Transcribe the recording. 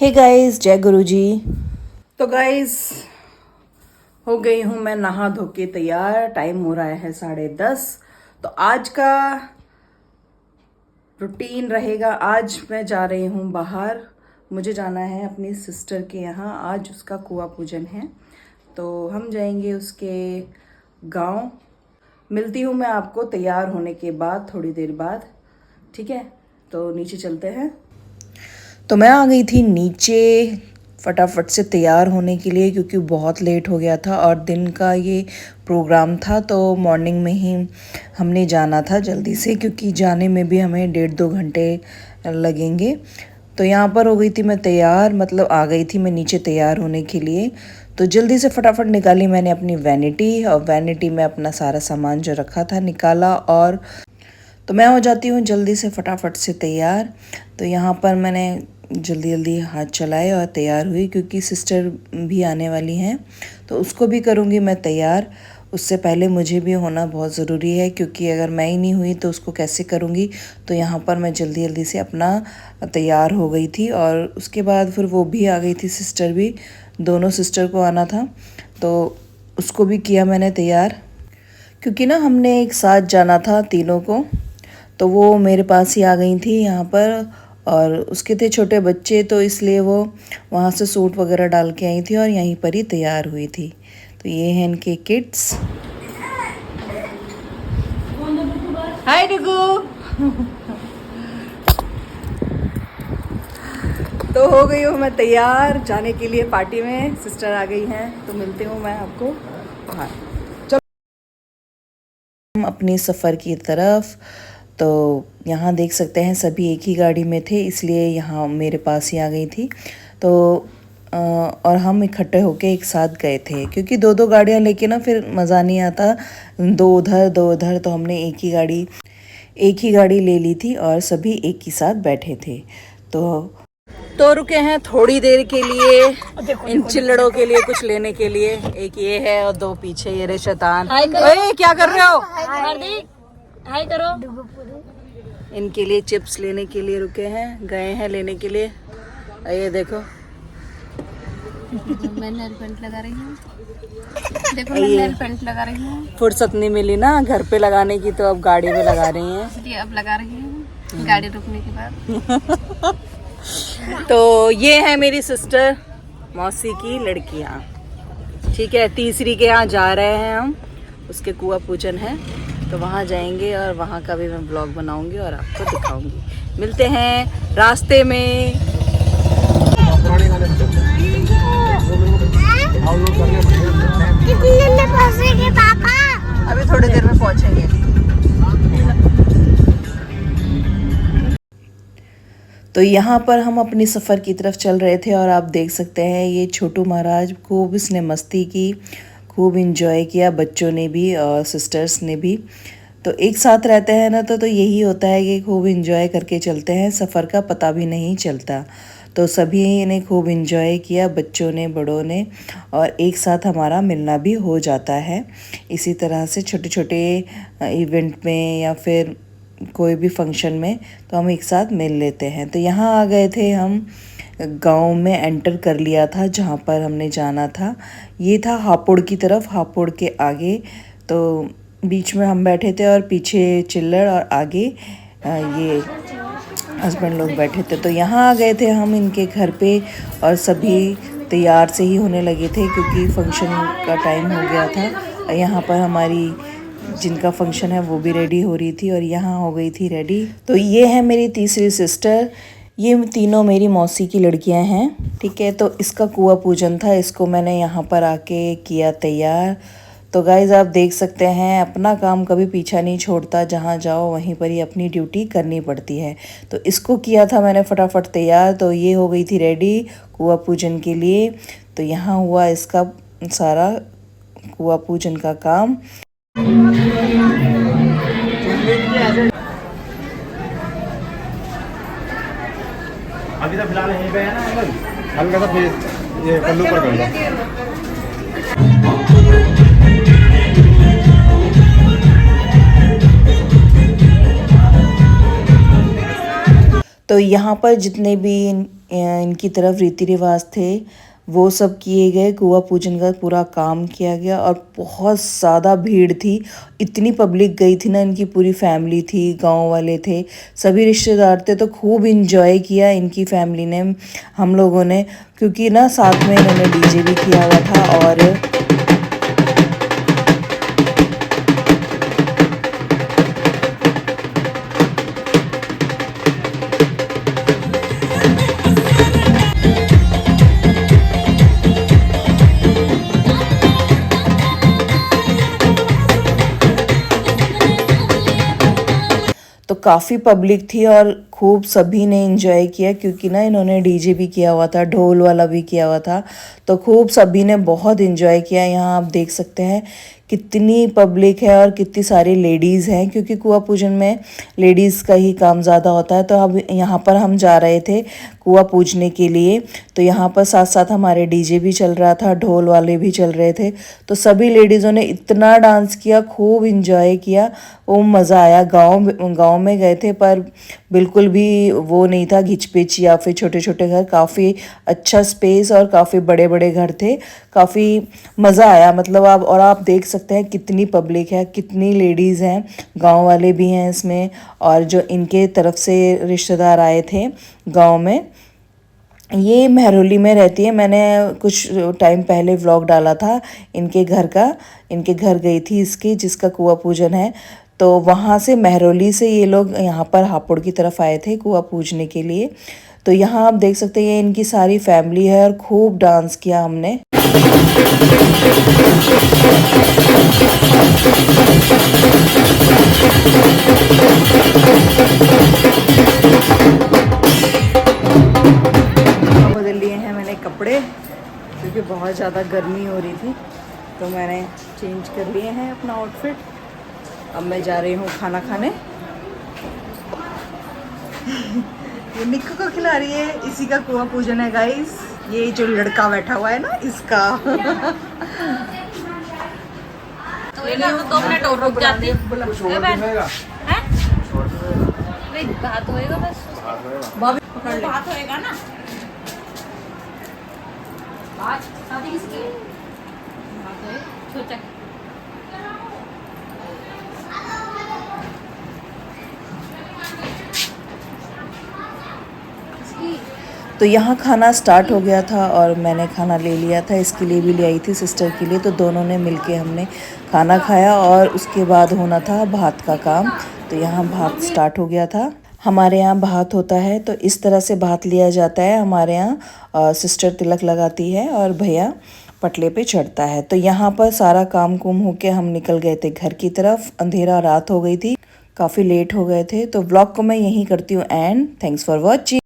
Hey guys, जय गुरु जी। तो guys हो गई हूँ मैं नहा धो के तैयार। टाइम हो रहा है 10:30। तो आज का रूटीन रहेगा। आज मैं जा रही हूँ बाहर। मुझे जाना है अपनी सिस्टर के यहाँ। आज उसका कुआं पूजन है, तो हम जाएंगे उसके गांव। मिलती हूँ मैं आपको तैयार होने के बाद, थोड़ी देर बाद। ठीक है, तो नीचे चलते हैं। तो मैं आ गई थी नीचे फटाफट से तैयार होने के लिए, क्योंकि बहुत लेट हो गया था और दिन का ये प्रोग्राम था। तो मॉर्निंग में ही हमने जाना था जल्दी से, क्योंकि जाने में भी हमें 1.5-2 घंटे लगेंगे। तो यहाँ पर हो गई थी मैं तैयार, मतलब आ गई थी मैं नीचे तैयार होने के लिए। तो जल्दी से फटाफट निकाली मैंने अपनी वैनिटी, और वैनिटी में अपना सारा सामान जो रखा था निकाला। और तो मैं हो जाती हूँ जल्दी से फटाफट से तैयार। तो यहाँ पर मैंने जल्दी जल्दी हाथ चलाए और तैयार हुई, क्योंकि सिस्टर भी आने वाली हैं, तो उसको भी करूँगी मैं तैयार। उससे पहले मुझे भी होना बहुत ज़रूरी है, क्योंकि अगर मैं ही नहीं हुई तो उसको कैसे करूँगी। तो यहाँ पर मैं जल्दी जल्दी से अपना तैयार हो गई थी, और उसके बाद फिर वो भी आ गई थी, सिस्टर भी। दोनों सिस्टर को आना था, तो उसको भी किया मैंने तैयार, क्योंकि ना हमने एक साथ जाना था तीनों को। तो वो मेरे पास ही आ गई थी यहाँ पर, और उसके थे छोटे बच्चे, तो इसलिए वो वहाँ से सूट वगैरह डाल के आई थी और यहीं पर ही तैयार हुई थी। तो ये हैं इनके किड्स। हाय डिगू। तो हो गई हूँ मैं तैयार जाने के लिए पार्टी में। सिस्टर आ गई हैं, तो मिलती हूँ मैं आपको बाहर। हम अपनी सफ़र की तरफ। तो यहाँ देख सकते हैं सभी एक ही गाड़ी में थे, इसलिए यहाँ मेरे पास ही आ गई थी। तो और हम इकट्ठे होके एक साथ गए थे, क्योंकि दो दो गाड़ियाँ लेके ना फिर मज़ा नहीं आता, दो उधर दो उधर। तो हमने एक ही गाड़ी ले ली थी और सभी एक ही साथ बैठे थे। तो रुके हैं थोड़ी देर के लिए इन चिल्लड़ों के लिए कुछ लेने के लिए। एक ये है और दो पीछे ये रे शैतान। ओए क्या कर रहे हो? हाय करो। इनके लिए चिप्स लेने के लिए रुके हैं, गए हैं लेने के लिए। ये देखो, मैं नेल पेंट लगा रही हूँ। देखो मैं नेल पेंट लगा रही हूँ। फुर्सत नहीं मिली ना घर पे लगाने की, तो अब गाड़ी में लगा रही हैं। इसलिए अब लगा रही हूँ गाड़ी रुकने के बाद। तो ये है मेरी सिस्टर मौसी की लड़कियाँ। ठीक है, तीसरी के यहाँ जा रहे हैं हम, उसके कुआं पूजन है, तो वहाँ जाएंगे और वहाँ का भी मैं ब्लॉग बनाऊंगी और आपको दिखाऊंगी। मिलते हैं रास्ते में। कितने में पहुंचेंगे पापा? अभी थोड़ी देर में पहुँचेंगे। तो यहाँ पर हम अपनी सफ़र की तरफ चल रहे थे, और आप देख सकते हैं ये छोटू महाराज खूब इसने मस्ती की, खूब इंजॉय किया, बच्चों ने भी और सिस्टर्स ने भी। तो एक साथ रहते हैं ना, तो यही होता है कि खूब इंजॉय करके चलते हैं, सफ़र का पता भी नहीं चलता। तो सभी ने खूब इंजॉय किया, बच्चों ने, बड़ों ने, और एक साथ हमारा मिलना भी हो जाता है। इसी तरह से छोटे छोटे इवेंट में या फिर कोई भी फंक्शन में तो हम एक साथ मिल लेते हैं। तो यहाँ आ गए थे हम, गांव में एंटर कर लिया था जहाँ पर हमने जाना था। ये था हापुड़ की तरफ, हापुड़ के आगे। तो बीच में हम बैठे थे और पीछे चिल्लड़, और आगे ये हस्बैंड लोग बैठे थे। तो यहाँ आ गए थे हम इनके घर पे, और सभी तैयार से ही होने लगे थे, क्योंकि फंक्शन का टाइम हो गया था। यहाँ पर हमारी जिनका फंक्शन है वो भी रेडी हो रही थी, और यहाँ हो गई थी रेडी। तो ये है मेरी तीसरी सिस्टर, ये तीनों मेरी मौसी की लड़कियां हैं। ठीक है, तो इसका कुआं पूजन था, इसको मैंने यहाँ पर आके किया तैयार। तो गाइज आप देख सकते हैं अपना काम कभी पीछा नहीं छोड़ता, जहाँ जाओ वहीं पर ही अपनी ड्यूटी करनी पड़ती है। तो इसको किया था मैंने फटाफट तैयार। तो ये हो गई थी रेडी कुआं पूजन के लिए। तो यहाँ हुआ इसका सारा कुआं पूजन का काम। अभी तो फिलहाल यहीं पे है ना, हल्का सा फिर ये पल्लू पर कर लो। तो यहाँ पर जितने भी इनकी तरफ रीति रिवाज थे वो सब किए गए। कुआं पूजन का पूरा काम किया गया और बहुत ज़्यादा भीड़ थी। इतनी पब्लिक गई थी ना, इनकी पूरी फैमिली थी, गांव वाले थे, सभी रिश्तेदार थे। तो खूब इंजॉय किया इनकी फैमिली ने, हम लोगों ने, क्योंकि ना साथ में इन्होंने डीजे भी किया हुआ था। और तो काफ़ी पब्लिक थी और खूब सभी ने एंजॉय किया, क्योंकि ना इन्होंने डीजे भी किया हुआ था, ढोल वाला भी किया हुआ था। तो खूब सभी ने बहुत एंजॉय किया। यहाँ आप देख सकते हैं कितनी पब्लिक है और कितनी सारी लेडीज़ हैं, क्योंकि कुआं पूजन में लेडीज़ का ही काम ज़्यादा होता है। तो अब यहाँ पर हम जा रहे थे कुआं पूजने के लिए, तो यहाँ पर साथ साथ हमारे डीजे भी चल रहा था, ढोल वाले भी चल रहे थे। तो सभी लेडीज़ों ने इतना डांस किया, खूब इंजॉय किया, वो मज़ा आया। गांव में गए थे पर बिल्कुल भी वो नहीं था घिचपिच या फिर छोटे छोटे घर, काफ़ी अच्छा स्पेस और काफ़ी बड़े बड़े घर थे, काफ़ी मज़ा आया। मतलब आप देख सकते हैं कितनी पब्लिक है, कितनी लेडीज़ हैं, गांव वाले भी हैं इसमें, और जो इनके तरफ से रिश्तेदार आए थे गांव में। ये महरौली में रहती है। मैंने कुछ टाइम पहले व्लॉग डाला था इनके घर का, इनके घर गई थी इसकी, जिसका कुआं पूजन है। तो वहाँ से महरौली से ये लोग यहाँ पर हापुड़ की तरफ आए थे कुआं पूजने के लिए। तो यहाँ आप देख सकते हैं ये इनकी सारी फैमिली है और खूब डांस किया हमने। बदल लिए हैं मैंने कपड़े, क्योंकि बहुत ज़्यादा गर्मी हो रही थी, तो मैंने चेंज कर लिए हैं अपना आउटफिट। अब मैं जा रही हूँ खाना खाने। ये निक्कू को खिला रही है, इसी का कुआं पूजन है गाइस। ये जो लड़का बैठा हुआ है ना, इसका। तो ये तो 2 मिनट और रुक जाती है। बात होएगा बस, बात होएगा ना, बात शादी किसकी है? बात होए सोचा। तो यहाँ खाना स्टार्ट हो गया था और मैंने खाना ले लिया था, इसके लिए भी ले आई थी सिस्टर के लिए। तो दोनों ने मिलके हमने खाना खाया और उसके बाद होना था भात का काम। तो यहाँ भात स्टार्ट हो गया था। हमारे यहाँ भात होता है तो इस तरह से भात लिया जाता है। हमारे यहाँ सिस्टर तिलक लगाती है और भैया पटले पे चढ़ता है। तो यहाँ पर सारा काम कुम होके हम निकल गए थे घर की तरफ। अंधेरा रात हो गई थी, काफ़ी लेट हो गए थे। तो व्लॉग को मैं यहीं करती हूँ एंड थैंक्स फॉर वॉचिंग।